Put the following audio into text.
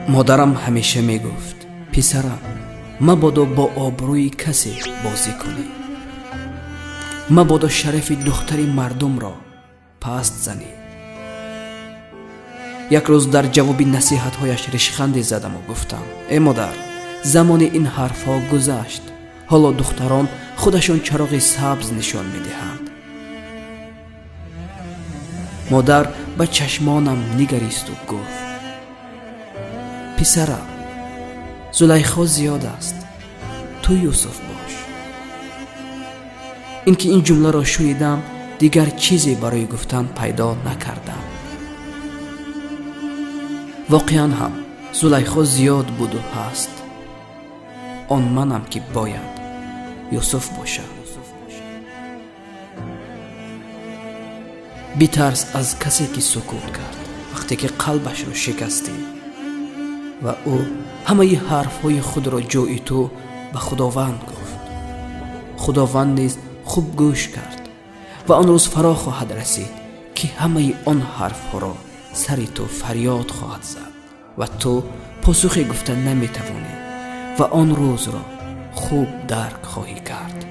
مادرم همیشه میگفت پسرم مبادا با آبروی کسی بازی کنی، مبادا شرف دختری مردم را پست زنی. یک روز در جواب نصیحت هایش ریشخندی زدم و گفتم ای مادر، زمان این حرف ها گذشت، حالا دختران خودشان چراغ سبز نشان میدهند. مادر به چشمانم نگریست و گفت پسرم، زلیخا زیاد است، تو یوسف باش. اینکه این جمله را شنیدم دیگر چیزی برای گفتن پیدا نکردم. واقعا هم زلیخا زیاد بود و هست، آن منم که باید یوسف باشم. بیترس از کسی که سکوت کرد وقتی که قلبش را شکستی و او همه حرف های خود را جوی تو به خداوند گفت. خداوند نیز خوب گوش کرد و آن روز فرا خواهد رسید که همه آن حرف ها را سر تو فریاد خواهد زد و تو پاسخی گفتن نمی توانی و آن روز را خوب درک خواهی کرد.